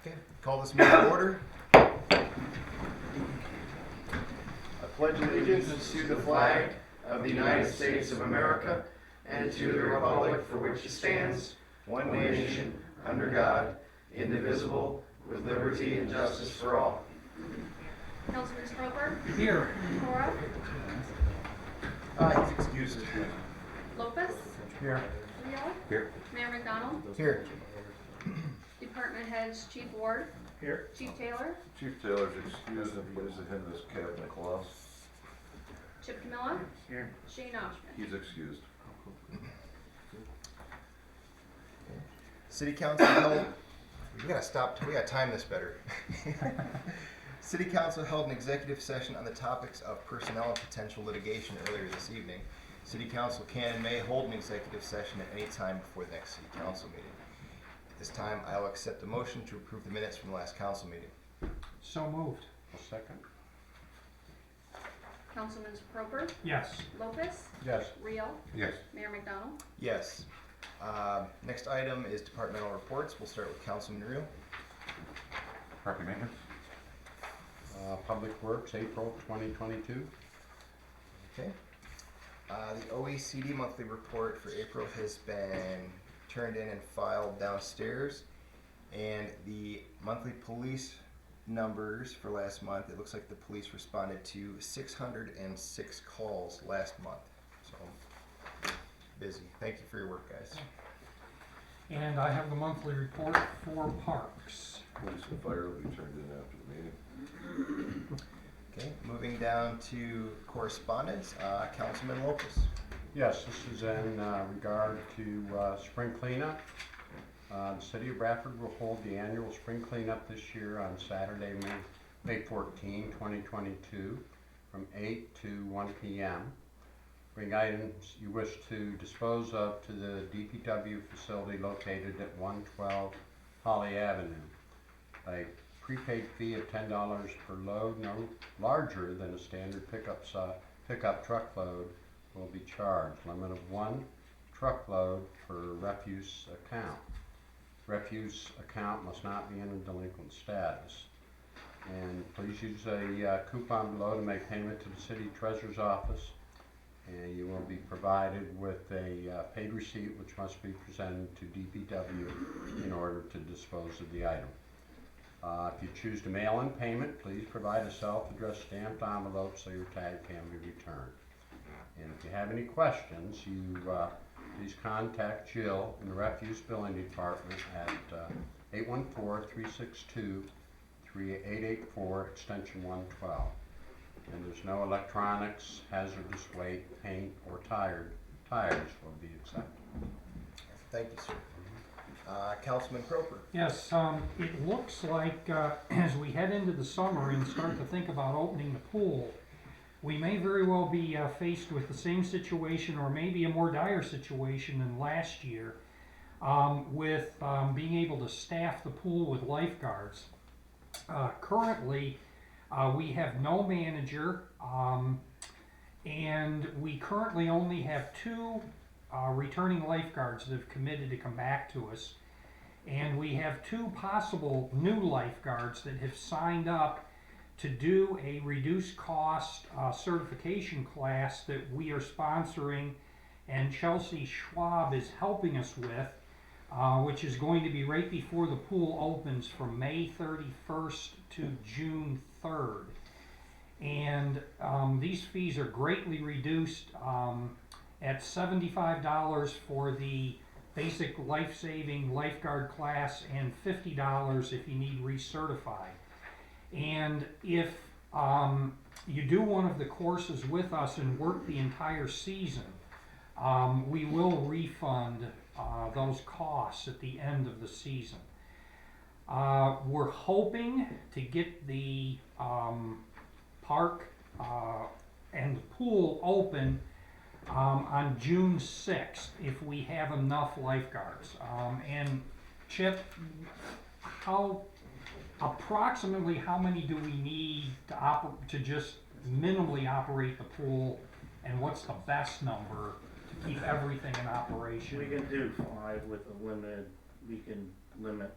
Okay, call this meeting to order. I pledge allegiance to the flag of the United States of America and to the republic for which it stands, one nation, under God, indivisible, with liberty and justice for all. Councilman Stroper? Here. Cora? He's excused. Lopez? Here. Leo? Here. Mayor McDonald? Here. Department heads, Chief Ward? Here. Chief Taylor? Chief Taylor's excused and he used him as cabinet clause. Chip Camilla? Here. Shane Oshman? He's excused. City Council held, we gotta time this better. City Council held an executive session on the topics of personnel and potential litigation earlier this evening. City Council can and may hold an executive session at any time before the next City Council meeting. At this time, I will accept the motion to approve the minutes from the last council meeting. So moved. Second. Councilman Stroper? Yes. Lopez? Yes. Rio? Yes. Mayor McDonald? Yes. Next item is departmental reports. We'll start with Councilman Reel. Property maintenance. Public Works, April 2022. Okay. The OECD monthly report for April has been turned in and filed downstairs. And the monthly police numbers for last month, it looks like the police responded to 606 calls last month. So, busy. Thank you for your work, guys. And I have the monthly report for parks. Police and fire will be turned in after the meeting. Okay, moving down to correspondence, Councilman Lopez. Yes, this is in regard to spring cleanup. The City of Bradford will hold the annual spring cleanup this year on Saturday, May 14, 2022, from 8 to 1 p.m. Bring items you wish to dispose of to the DPW facility located at 112 Holly Avenue. A prepaid fee of $10 per load, no larger than a standard pickup truckload, will be charged. Limit of 1 truckload per refuse account. Refuse account must not be in a delinquent status. And please use a coupon below to make payment to the city treasurer's office. And you will be provided with a paid receipt which must be presented to DPW in order to dispose of the item. If you choose to mail in payment, please provide a self-addressed stamped envelope so your tag can be returned. And if you have any questions, please contact Jill in the Refuse Billing Department at 814-362-3884, extension 112. And there's no electronics, hazardous weight, paint, or tires will be accepted. Thank you, sir. Councilman Croper. Yes, it looks like as we head into the summer and start to think about opening the pool, we may very well be faced with the same situation or maybe a more dire situation than last year with being able to staff the pool with lifeguards. Currently, we have no manager, and we currently only have 2 returning lifeguards that have committed to come back to us. And we have 2 possible new lifeguards that have signed up to do a reduced cost certification class that we are sponsoring and Chelsea Schwab is helping us with, which is going to be right before the pool opens from May 31st to June 3rd. And these fees are greatly reduced at $75 for the basic life-saving lifeguard class and $50 if you need recertified. And if you do one of the courses with us and work the entire season, we will refund those costs at the end of the season. We're hoping to get the park and the pool open on June 6th if we have enough lifeguards. And Chip, approximately how many do we need to just minimally operate the pool, and what's the best number to keep everything in operation? We can do 5 with a limit. We can limit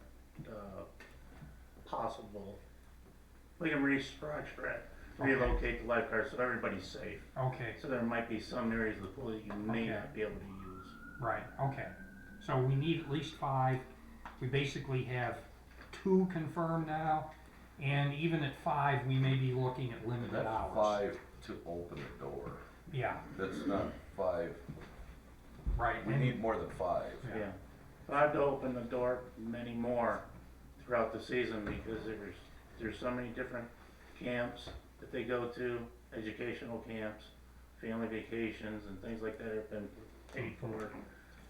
possible, we can restructure it, relocate the lifeguards so everybody's safe. Okay, So there might be some areas of the pool that you may Okay. not be able to use. right, okay. So we need at least 5. We basically have 2 confirmed now, and even at 5, we may be looking at limited That's hours. 5 to open the door. Yeah, That's not 5. right. We and- need more than 5. Yeah. Yeah. But I have to open the door many more throughout the season because there's so many different camps that they go to, educational camps, family vacations and things like that have been paid for,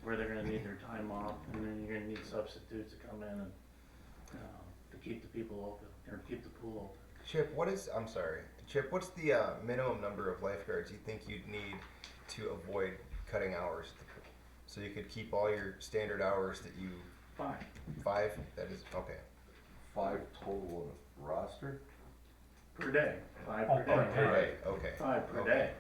where they're gonna need their time off, and then you're gonna need substitutes to come in and, to keep the people open, or keep the pool open. Chip, Chip, what's the minimum number of lifeguards you think you'd need to avoid cutting hours at the pool? So you could keep all your standard hours that you, Fine. 5, that is, okay. 5 total on a roster? Per day, 5 Oh, per per day. day. Right, okay. 5 per Okay. day.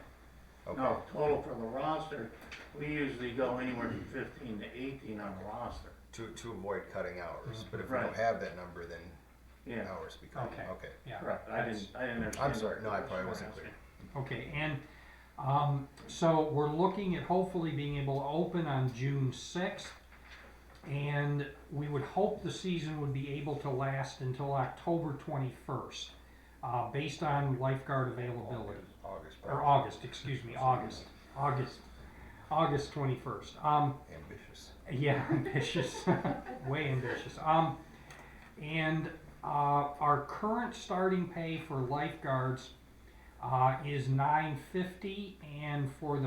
Okay. No, total for the roster, we usually go anywhere from 15 to 18 on the roster. To avoid cutting hours, but if we Right. don't have that number, then Yeah, hours become, Okay. okay. Yeah. correct. I that's- didn't understand. I'm sorry, no, I what probably you were wasn't asking. clear. Okay, and so we're looking at hopefully being able to open on June 6th, and we would hope the season would be able to last until October 21st, based on lifeguard availability. August, Or probably. August, excuse me, August 21st. Ambitious. Yeah, ambitious, way ambitious. And our current starting pay for lifeguards is $9.50, and for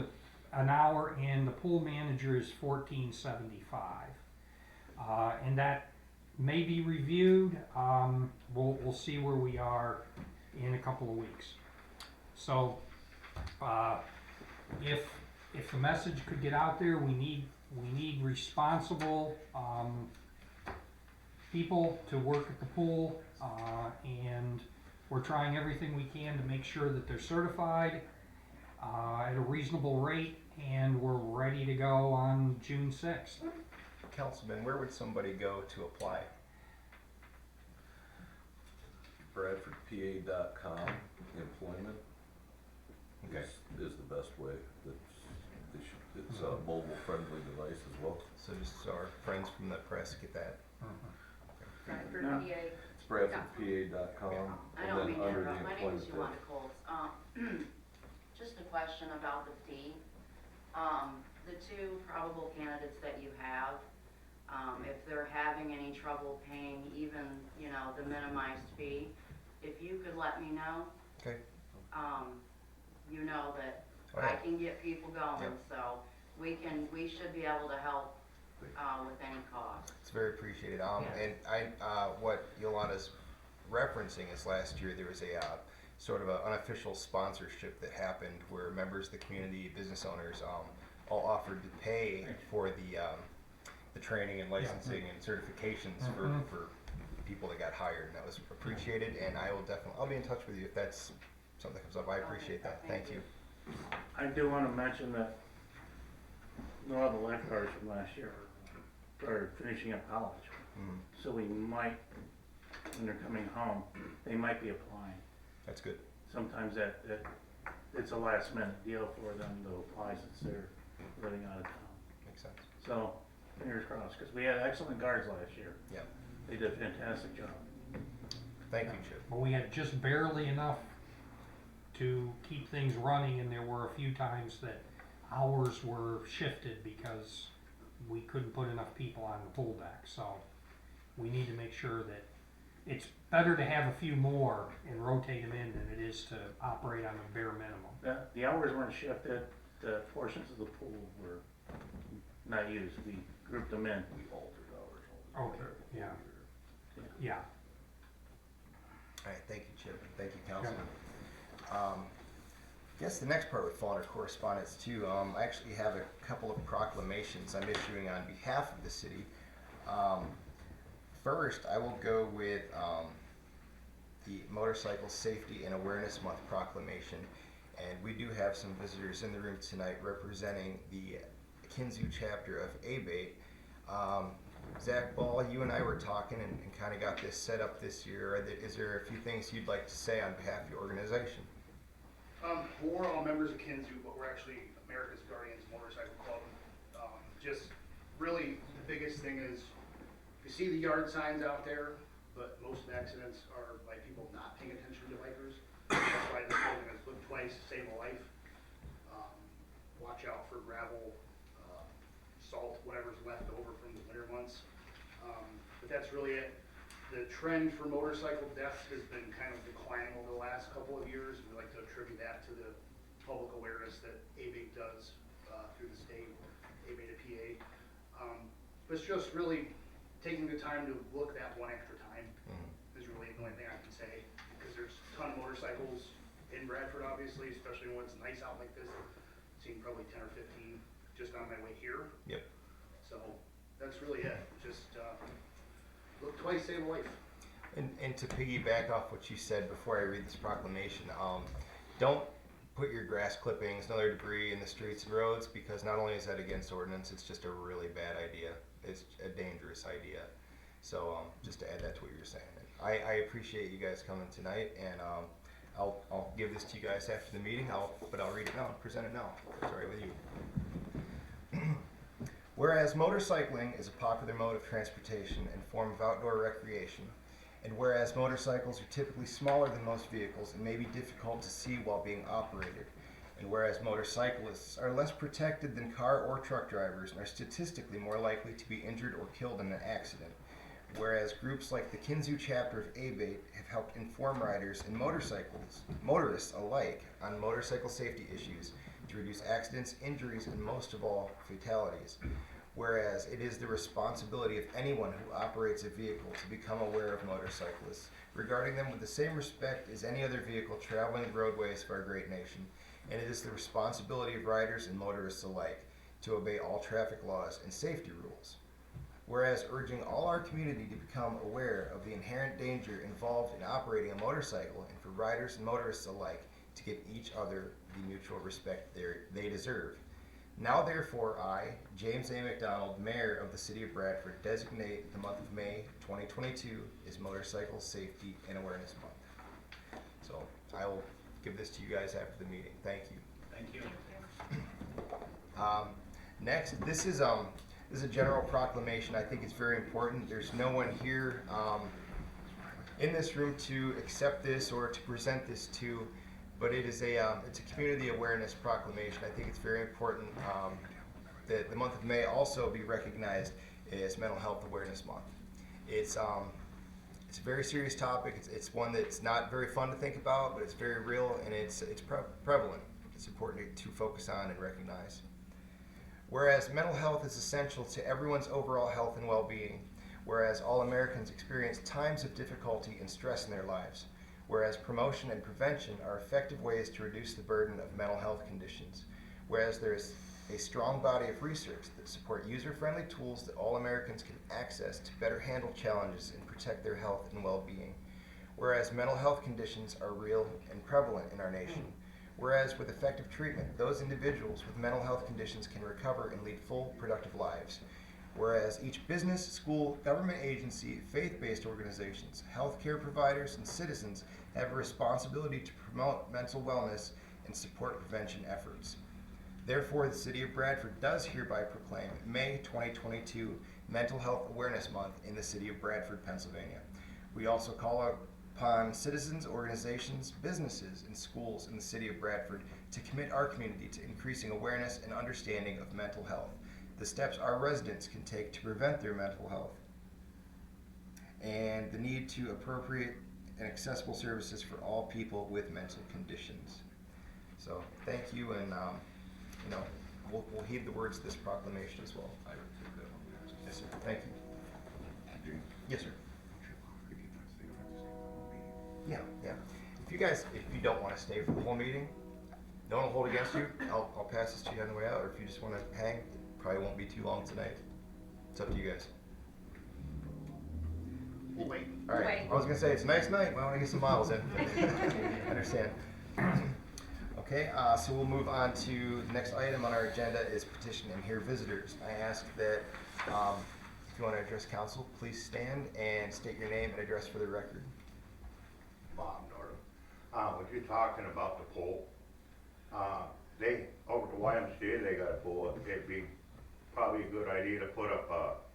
an hour, and the pool manager is $14.75. And that may be reviewed. We'll see where we are in a couple of weeks. So, if the message could get out there, we need responsible people to work at the pool, and we're trying everything we can to make sure that they're certified at a reasonable rate, and we're ready to go on June 6th. Councilman, where would somebody go to apply? BradfordPA.com, employment Okay. is the best way. It's a mobile friendly device as well. So just so our friends from the press get that. Bradford, No. PA. It's BradfordPA.com. I and don't then mean to under the interrupt, my name is employment Yolanda tab. Coles. Just a question about the fee. The 2 probable candidates that you have, if they're having any trouble paying even, the minimized fee, if you could let me know. Okay. You know that Oh, I yeah. can get people going, Yep. so we should be able to help, with any cost. It's very appreciated. Yes. And what Yolanda's referencing is last year there was a sort of an unofficial sponsorship that happened where members of the community, business owners, all offered to pay for the training and licensing and certifications for people that got hired, and that was appreciated. And I'll be in touch with you if that's something that comes up. I appreciate that. Thank you. I do wanna mention that a lot of the lifeguards from last year are finishing up college. Mhm. So we might, when they're coming home, they might be applying. That's good. Sometimes that it's a last minute deal for them to apply since they're living out of town. Makes sense. So, fingers crossed, cause we had excellent guards last year. Yeah. They did a fantastic job. Thank you, Chip. But we had just barely enough to keep things running, and there were a few times that hours were shifted because we couldn't put enough people on the pool deck. So we need to make sure that it's better to have a few more and rotate them in than it is to operate on the bare minimum. The hours weren't shifted, the portions of the pool were not used, we grouped them in. We altered ours. Okay, yeah. Yeah. All right, thank you, Chip, and thank you, Councilman. I guess the next part would fall under correspondence too. I actually have a couple of proclamations I'm issuing on behalf of the city. First, I will go with the Motorcycle Safety and Awareness Month proclamation, and we do have some visitors in the room tonight representing the Kinzua chapter of ABATE. Zach Ball, you and I were talking and kind of got this set up this year. Is there a few things you'd like to say on behalf of your organization? We're all members of Kinzu, but we're actually America's Guardians Motorcycle Club. Just really the biggest thing is you see the yard signs out there, but most accidents are by people not paying attention to bikers. That's why this slogan is look twice, save a life. Watch out for gravel, salt, whatever's left over from the winter months. But that's really it. The trend for motorcycle deaths has been kind of declining over the last couple of years. We like to attribute that to the public awareness that ABATE does through the state, ABATE to PA. But it's just really taking the time to look that one extra time is really the only thing I can say. Because there's a ton of motorcycles in Bradford, obviously, especially when it's nice out like this. I've seen probably 10 or 15 just on my way here. Yep. So that's really it. Just look twice, save a life. And to piggyback off what you said before I read this proclamation, don't put your grass clippings and other debris in the streets and roads, because not only is that against ordinance, it's just a really bad idea. It's a dangerous idea. So just to add that to what you were saying. I appreciate you guys coming tonight, and I'll give this to you guys after the meeting, but I'll read it now, present it now, if it's all right with you. Whereas motorcycling is a popular mode of transportation and form of outdoor recreation, and whereas motorcycles are typically smaller than most vehicles and may be difficult to see while being operated, and whereas motorcyclists are less protected than car or truck drivers and are statistically more likely to be injured or killed in an accident, whereas groups like the Kinzu chapter of ABATE have helped inform riders and motorists alike on motorcycle safety issues to reduce accidents, injuries, and most of all, fatalities. Whereas it is the responsibility of anyone who operates a vehicle to become aware of motorcyclists, regarding them with the same respect as any other vehicle traveling the roadways of our great nation. And it is the responsibility of riders and motorists alike to obey all traffic laws and safety rules. Whereas urging all our community to become aware of the inherent danger involved in operating a motorcycle, and for riders and motorists alike to give each other the mutual respect they deserve. Now therefore I, James A. McDonald, Mayor of the City of Bradford, designate the month of May 2022 as Motorcycle Safety and Awareness Month. So I will give this to you guys after the meeting. Thank you. Thank you. Next, this is a general proclamation. I think it's very important. There's no one here in this room to accept this or to present this to, but it's a community awareness proclamation. I think it's very important that the month of May also be recognized as Mental Health Awareness Month. It's a very serious topic. It's one that's not very fun to think about, but it's very real, and it's prevalent. It's important to focus on and recognize. Whereas mental health is essential to everyone's overall health and well-being, whereas all Americans experience times of difficulty and stress in their lives, whereas promotion and prevention are effective ways to reduce the burden of mental health conditions, whereas there is a strong body of research that support user-friendly tools that all Americans can access to better handle challenges and protect their health and well-being, whereas mental health conditions are real and prevalent in our nation, whereas with effective treatment, those individuals with mental health conditions can recover and lead full, productive lives, whereas each business, school, government agency, faith-based organizations, healthcare providers, and citizens have a responsibility to promote mental wellness and support prevention efforts. Therefore, the City of Bradford does hereby proclaim May 2022 Mental Health Awareness Month in the City of Bradford, Pennsylvania. We also call upon citizens, organizations, businesses, and schools in the City of Bradford to commit our community to increasing awareness and understanding of mental health, the steps our residents can take to prevent their mental health, and the need to appropriate and accessible services for all people with mental conditions. So thank you, and we'll heed the words of this proclamation as well. I would take that one. Yes, sir. Thank you. Yes, sir. Yeah. If you don't want to stay for the whole meeting, no one will hold against you. I'll pass this to you on the way out, or if you just want to hang, it probably won't be too long tonight. It's up to you guys. We'll wait. All right. Wait. I was gonna say it's a nice night. Well, I want to get some miles in. I understand. Okay, so we'll move on to the next item on our agenda is petition and hear visitors. I ask that if if you want to address council, please stand and state your name and address for the record. Bob Norton. What you're talking about the pole, they, over to YMCA, they got a pole. It'd be probably a good idea to put up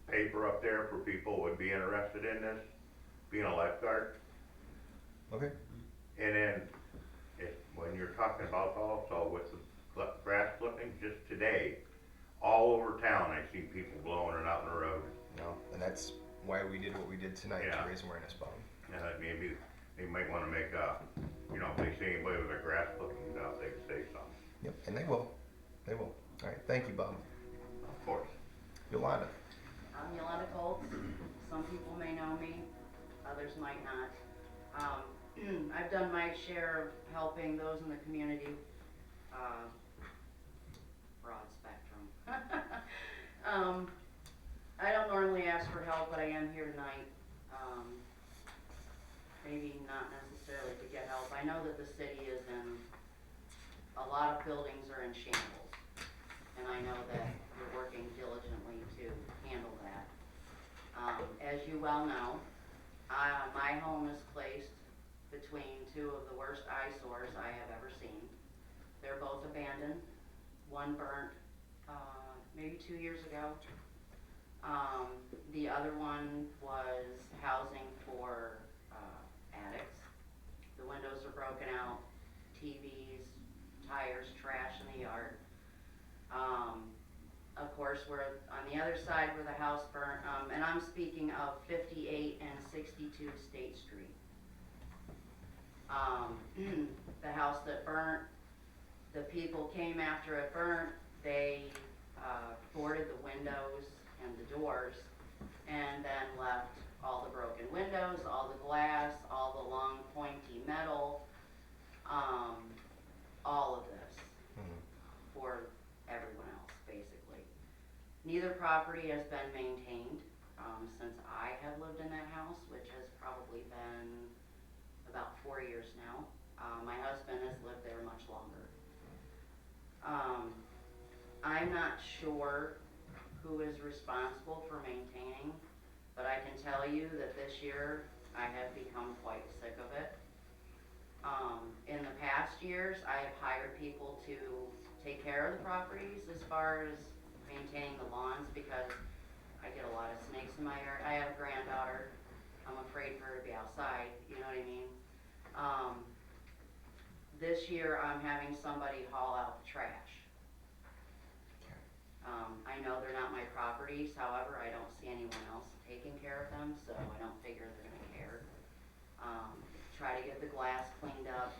paper up there for people who would be interested in this, being a lifeguard. Okay. And then, when you're talking about also with the grass clippings, just today, all over town, I see people blowing it out in the road. No, and that's why we did what we did tonight Yeah. to raise awareness about them. Maybe they might wanna make you know, if they see anybody with a grass clippings out, they can say something. Yep, and they will. They will. All right. Thank you, Bob. Of course. Yolanda. I'm Yolanda Colts. Some people may know me, others might not. I've done my share of helping those in the community, broad spectrum. I don't normally ask for help, but I am here tonight. Maybe not necessarily to get help. I know that the city is in, a lot of buildings are in shambles, and I know that you're working diligently to handle that. As you well know, my home is placed between two of the worst eyesores I have ever seen. They're both abandoned. One burnt maybe 2 years ago. The other one was housing for addicts. The windows are broken out, TVs, tires, trash in the yard. Of course, we're on the other side where the house burnt, and I'm speaking of 58 and 62 State Street. The house that burnt, the people came after it burnt, they boarded the windows and the doors, and then left all the broken windows, all the glass, all the long pointy metal, all of this for everyone else, basically. Neither property has been maintained since I have lived in that house, which has probably been about 4 years now. My husband has lived there much longer. I'm not sure who is responsible for maintaining, but I can tell you that this year I have become quite sick of it. In the past years, I have hired people to take care of the properties as far as maintaining the lawns, because I get a lot of snakes in my yard. I have a granddaughter. I'm afraid for her to be outside, you know what I mean? This year I'm having somebody haul out the trash. I know they're not my properties, however, I don't see anyone else taking care of them, so I don't figure they're gonna care. Try to get the glass cleaned up.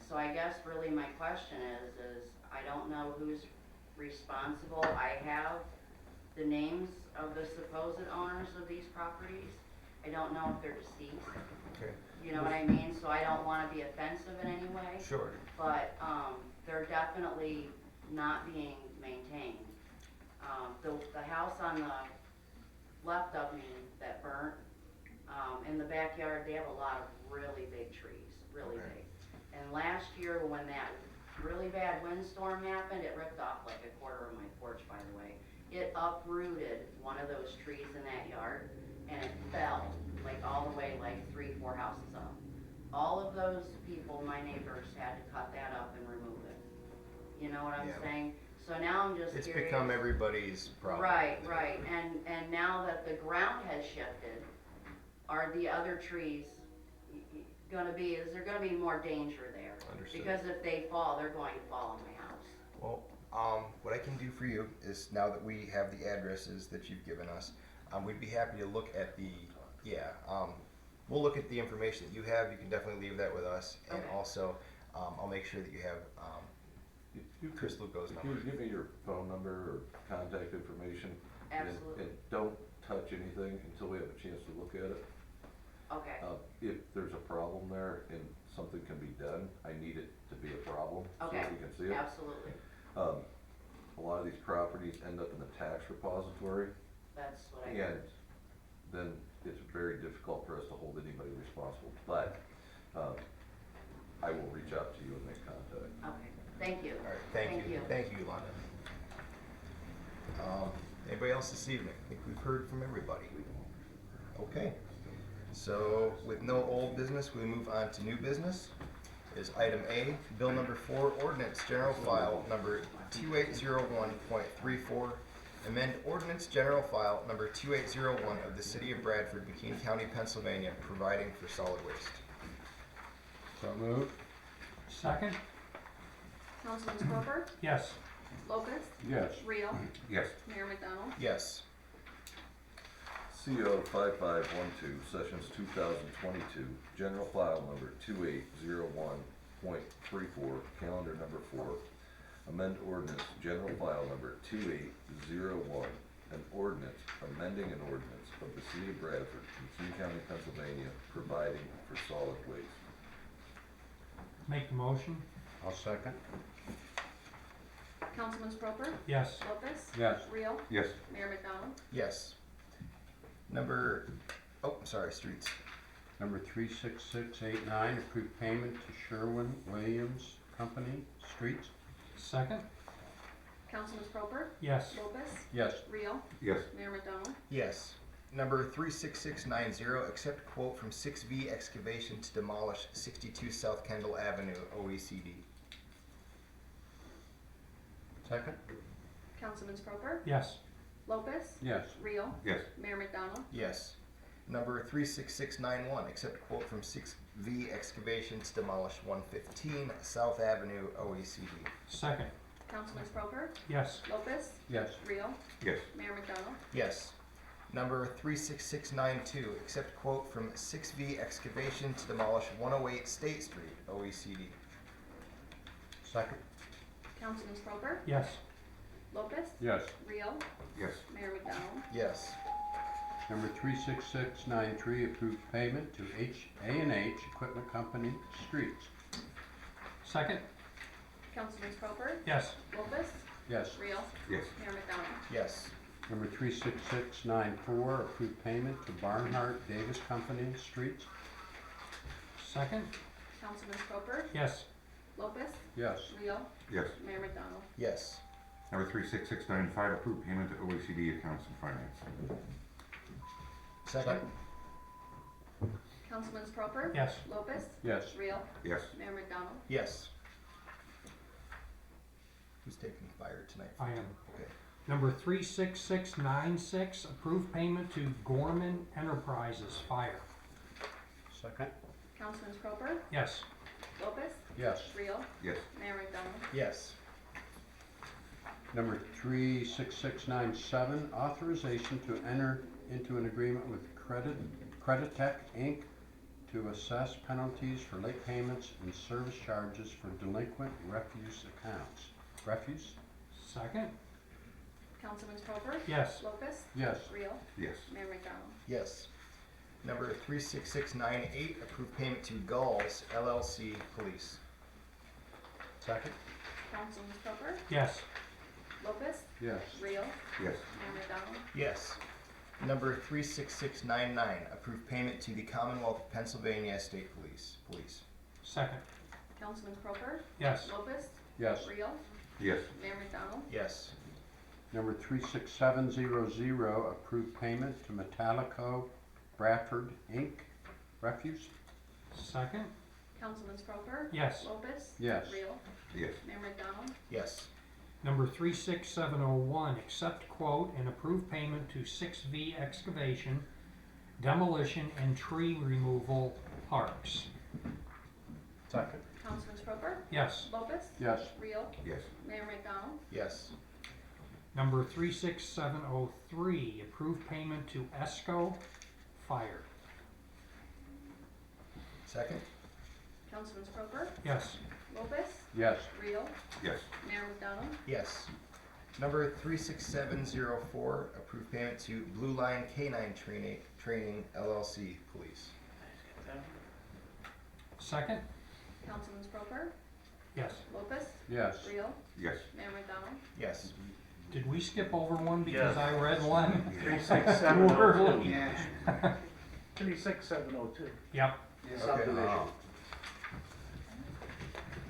So I guess really my question is I don't know who's responsible. I have the names of the supposed owners of these properties. I don't know if they're deceased. Okay. You know what I mean? So I don't wanna be offensive in any way. Sure. But, they're definitely not being maintained. The house on the left of me that burnt, in the backyard, they have a lot of really big trees, really Okay. big. And last year, when that really bad windstorm happened, it ripped off like a quarter of my porch, by the way. It uprooted one of those trees in that yard, and it fell, like all the way like 3-4 houses up. All of those people, my neighbors, had to cut that up and remove it. You know what I'm Yeah. saying? So now I'm just It's curious. become everybody's problem. Right, right, and now that the ground has shifted, are the other trees gonna be, is there gonna be more danger there? Understood. Because if they fall, they're going to fall on my house. Well, what I can do for you is, now that we have the addresses that you've given us, we'd be happy to look at we'll look at the information that you have. You can definitely leave that with us, and Okay. also, I'll make sure that you have If you Chris could, Lugo's if you number. would give me your phone number or contact information. Absolutely. And don't touch anything until we have a chance to look at it. Okay, If there's a problem there and something can be done, I need it to be a problem so okay, that we can see it. absolutely, A lot of these properties end up in the tax repository, that's what I and heard. then it's very difficult for us to hold anybody responsible. But I will reach out to you and make contact. Okay, thank you. All right, thank you. Thank you. Thank you, Yolanda. Anybody else this evening? I think we've heard from everybody. Okay. So with no old business, we move on to new business. Is item A, bill number 4, ordinance general file number 2801.34, amend ordinance general file number 2801 of the city of Bradford, McKean County, Pennsylvania, providing for solid waste. So moved. Second? Councilman Cropper, Yes. Lopez, Yes. Real, Yes. Mayor McDonald. Yes. CO 5512, Sessions 2022, General File Number 2801.34, Calendar Number 4, amend ordinance, General File Number 2801, an ordinance amending an ordinance of the City of Bradford, McKean County, Pennsylvania, providing for solid waste. Make the motion? I'll second. Councilman Cropper, Yes. Lopez, Yes. Real, Yes. Mayor McDonald. Yes. Streets. Number 36689, approve payment to Sherwin-Williams Company, streets. Second? Councilman Cropper, Yes. Lopez, Yes. Real, Yes. Mayor McDonald. Yes. Number 36690, accept quote from 6V Excavation to demolish 62 South Kendall Avenue, OECD. Second. Councilman Cropper, Yes. Lopez, Yes. Real, Yes. Mayor McDonald. Yes. Number 36691, accept quote from 6V Excavation to demolish 115 South Avenue, OECD. Second? Councilman Cropper, Yes. Lopez, Yes. Real, Yes. Mayor McDonald. Yes. Number 36692, accept quote from 6V Excavation to demolish 108 State Street, OECD. Second. Councilman Cropper, Yes. Lopez, Yes. Real, Yes. Mayor McDonald. Yes. Number 36693, approve payment to A&H Equipment Company, streets. Second? Councilman Cropper, Yes. Lopez, Yes. Real, Yes. Mayor McDonald. Yes. Number 36694, approve payment to Barnhart Davis Company, streets. Second? Councilman Cropper, Yes. Lopez, Yes. Real, Yes. Mayor McDonald. Yes. Number 36695, approve payment to OECD Accounts and Finance. Second? Councilman Cropper, Yes. Lopez, Yes. Real, Yes. Mayor McDonald. Yes. Who's taking fire tonight? I am. Okay. Number 36696, approve payment to Gorman Enterprises, fire. Second. Councilman Cropper, Yes. Lopez, Yes. Real, Yes. Mayor McDonald. Yes. Number 36697, authorization to enter into an agreement with Creditech Inc. to assess penalties for late payments and service charges for delinquent refuse accounts. Refuse? Second? Councilman Cropper, Yes. Lopez, Yes. Real, Yes. Mayor McDonald. Yes. Number 36698, approve payment to Gulls LLC Police. Second. Councilman Cropper, Yes. Lopez, Yes. Real, Yes. Mayor McDonald. Yes. Number 36699, approve payment to the Commonwealth of Pennsylvania State Police. Second? Councilman Cropper, Yes. Lopez, Yes. Real, Yes. Mayor McDonald. Yes. Number 36700, approve payment to Metallico Bradford Inc. Refuse. Second? Councilman Cropper, Yes. Lopez, Yes. Real, Yes. Mayor McDonald. Yes. Number 36701, accept quote and approve payment to 6V Excavation, Demolition and Tree Removal Parks. Second. Councilman Cropper, Yes. Lopez, Yes. Real, Yes. Mayor McDonald. Yes. Number 36703, approve payment to ESCO Fire. Second? Councilman Cropper, Yes. Lopez, Yes. Real, Yes. Mayor McDonald. Yes. Number 36704, approve payment to Blue Line K9 Training LLC Police. Second? Councilman Cropper, Yes. Lopez, Yes. Real, Yes. Mayor McDonald. Yes. Did we skip over one because Yes. I read one? 36702. Yeah. 36702. Yep. Okay.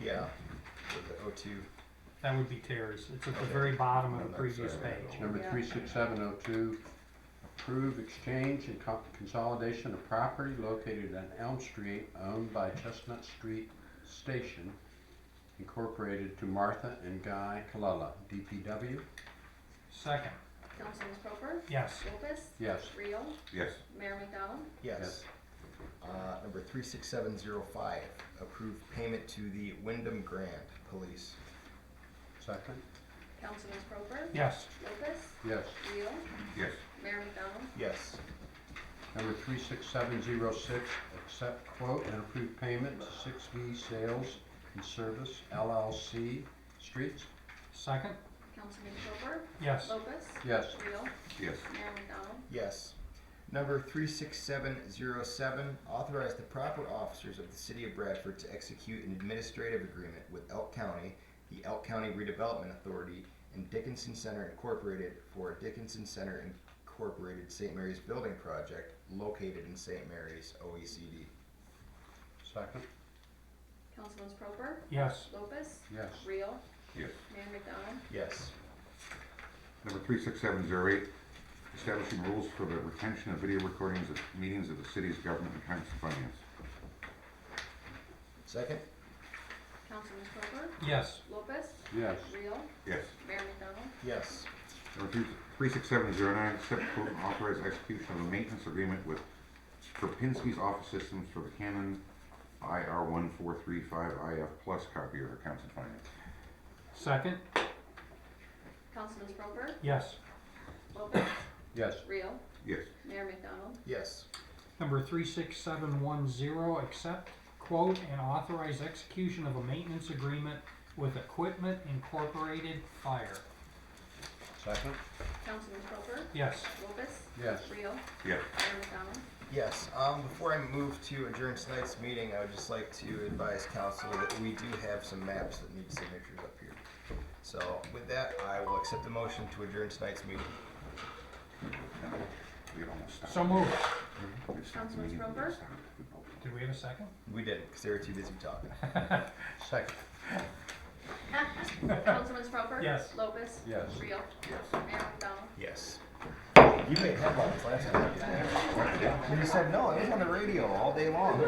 Yeah. With the O2. That would be Terry's. It's at the very bottom of the previous page. Number Yeah. 36702, approve exchange and consolidation of property located on Elm Street owned by Chestnut Street Station Incorporated to Martha and Guy Kalala, DPW. Second. Councilman Proper, Yes. Lopez, Yes. Rio, Yes. Mayor McDonald, Yes. Number 36705, approve payment to the Wyndham Grand Police. Second. Councilman Proper, Yes. Lopez, Yes. Rio, Yes. Mayor McDonald, Yes. Number 36706, accept quote and approve payment to 6V Sales and Service LLC, Streets. Second. Councilman Proper, Yes. Lopez, Yes. Rio, Yes. Mayor McDonald, Yes. Number 36707, authorize the proper officers of the City of Bradford to execute an administrative agreement with Elk County, the Elk County Redevelopment Authority, and Dickinson Center Incorporated for a Dickinson Center Incorporated St. Mary's Building Project located in St. Mary's, OECD. Second. Councilman Proper, Yes. Lopez, Yes. Rio, Yes. Mayor McDonald, Yes. Number 36708, establishing rules for the retention of video recordings of meetings of the city's government and council finance. Second? Councilman Proper, Yes. Lopez, Yes. Rio, Yes. Mayor McDonald, Yes. Number 36709, accept quote and authorize execution of a maintenance agreement with Kropinski's Office Systems for the Canon IR1435IF Plus copier of accounts and finance. Second. Councilman Proper, Yes. Lopez, Yes. Rio, Yes. Mayor McDonald, Yes. Number 36710, accept quote and authorize execution of a maintenance agreement with Equipment Incorporated Fire. Second. Councilman Proper, Yes. Lopez, Yes. Rio, Yes. Mayor McDonald, Yes, before I move to adjourn tonight's meeting, I would just like to advise council that we do have some maps that need signatures up here. So with that, I will accept the motion to adjourn tonight's meeting. We almost stopped. So moved. We stopped the Councilman meeting. Proper? Did we have a second? We didn't, because they were too busy talking. Second. Councilman Proper, Yes. Lopez, Yes. Rio, Yes. Mayor McDonald, Yes. You made headlines last time. You said, no, it was on the radio all day long.